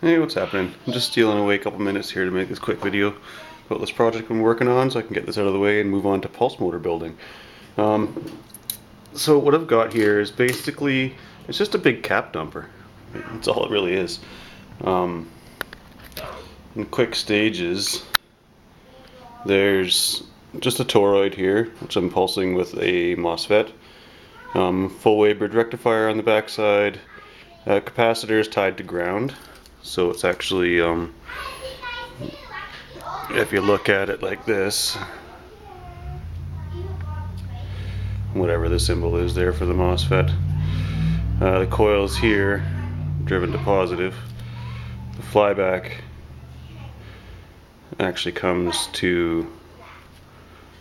Hey, what's happening? I'm just stealing away a couple minutes here to make this quick video about this project I'm working on so I can get this out of the way and move on to pulse motor building. So what I've got here is basically, it's just a big cap dumper. That's all it really is. In quick stages, there's just a toroid here, which I'm pulsing with a MOSFET. Full wave bridge rectifier on the backside. Capacitor is tied to ground. So it's actually, if you look at it like this, whatever the symbol is there for the MOSFET, the coil's here, driven to positive. The flyback actually comes to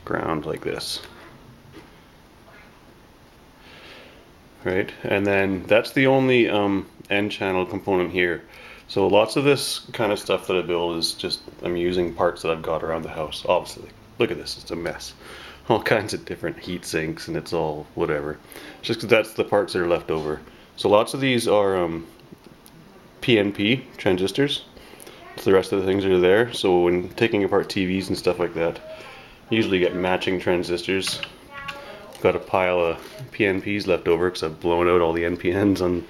ground like this. Right, and then that's the only N channel component here. So lots of this kind of stuff that I build is just, I'm using parts that I've got around the house. Obviously, look at this, it's a mess. All kinds of different heat sinks and it's all whatever. Just because that's the parts that are left over. So lots of these are PNP transistors. So the rest of the things are there. So when taking apart TVs and stuff like that, you usually get matching transistors. I've got a pile of PNPs left over because I've blown out all the NPNs on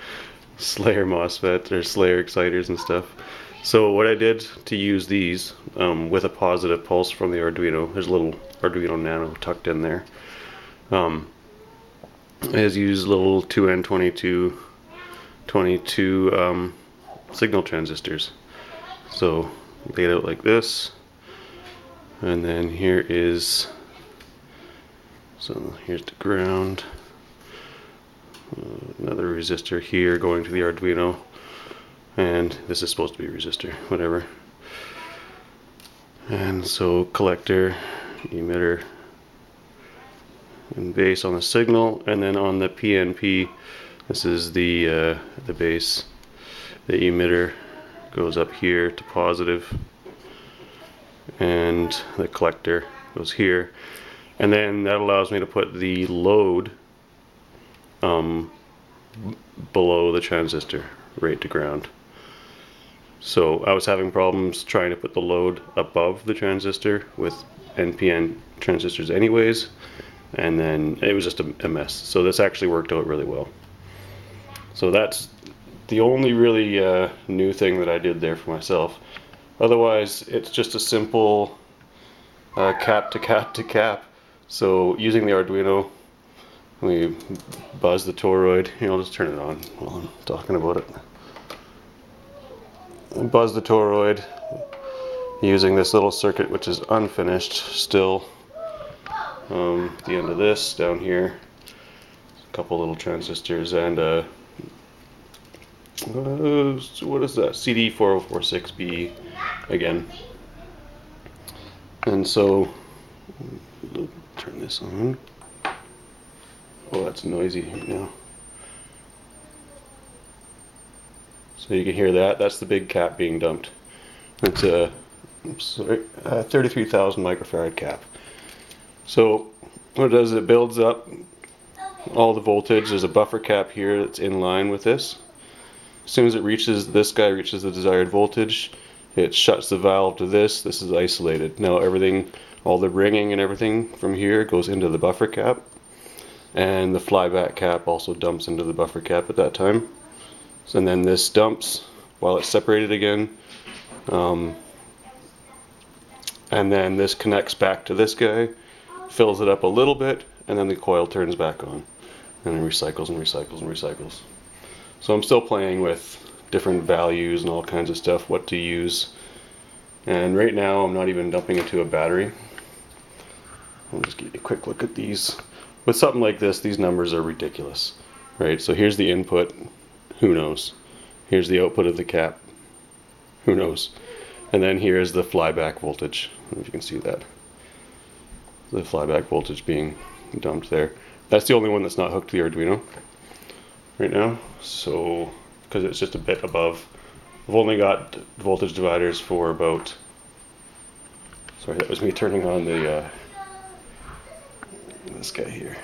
Slayer MOSFET or Slayer exciters and stuff. So what I did to use these with a positive pulse from the Arduino, there's a little Arduino Nano tucked in there, is use little 2N22 signal transistors. So laid out like this, and then here is, so here's the ground. Another resistor here going to the Arduino, and this is supposed to be a resistor, whatever. And so collector, emitter, and base on the signal, and then on the PNP, this is the base. The emitter goes up here to positive, and the collector goes here, and then that allows me to put the load below the transistor, right to ground. So I was having problems trying to put the load above the transistor with NPN transistors anyways, and then it was just a mess. So this actually worked out really well. So that's the only really new thing that I did there for myself. Otherwise, it's just a simple cap to cap to cap. So using the Arduino, we buzz the toroid. Here, I'll just turn it on while I'm talking about it. And buzz the toroid using this little circuit, which is unfinished still. The end of this down here, a couple little transistors, and what is that? CD4046B again. And so, turn this on. Oh, that's noisy right now. So you can hear that. That's the big cap being dumped. It's a 33,000 microfarad cap. So what it does is it builds up all the voltage. There's a buffer cap here that's in line with this. As soon as it reaches, this guy reaches the desired voltage, it shuts the valve to this. This is isolated. Now everything, all the ringing and everything from here goes into the buffer cap. And the flyback cap also dumps into the buffer cap at that time. So, and then this dumps while it's separated again. And then this connects back to this guy, fills it up a little bit, and then the coil turns back on. And it recycles and recycles and recycles. So I'm still playing with different values and all kinds of stuff, what to use. And right now I'm not even dumping it to a battery. I'll just give you a quick look at these. With something like this, these numbers are ridiculous, right? So here's the input, who knows? Here's the output of the cap, who knows? And then here's the flyback voltage. I don't know if you can see that. The flyback voltage being dumped there. That's the only one that's not hooked to the Arduino right now. So, because it's just a bit above. I've only got voltage dividers for about, sorry, that was me turning on the this guy here.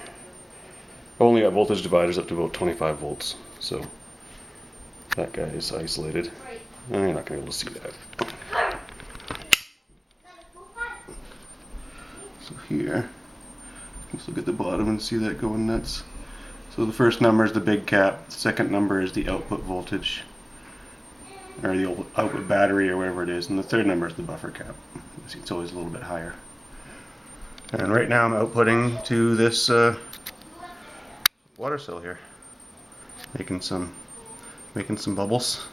I've only got voltage dividers up to about 25 volts, so that guy is isolated. You're not going to be able to see that. So here, let's look at the bottom and see that going nuts. So the first number is the big cap, the second number is the output voltage, or the output battery or whatever it is, and the third number is the buffer cap. You see it's always a little bit higher. And right now I'm outputting to this water cell here, making some bubbles.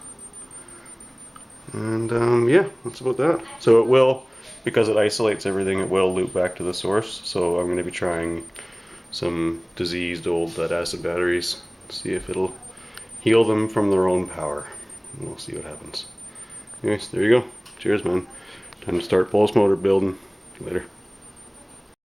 And yeah, that's about that. So it will, because it isolates everything, it will loop back to the source. So I'm going to be trying some diseased old lead acid batteries, see if it'll heal them from their own power. And we'll see what happens. Anyways, there you go. Cheers, man. Time to start pulse motor building. Later.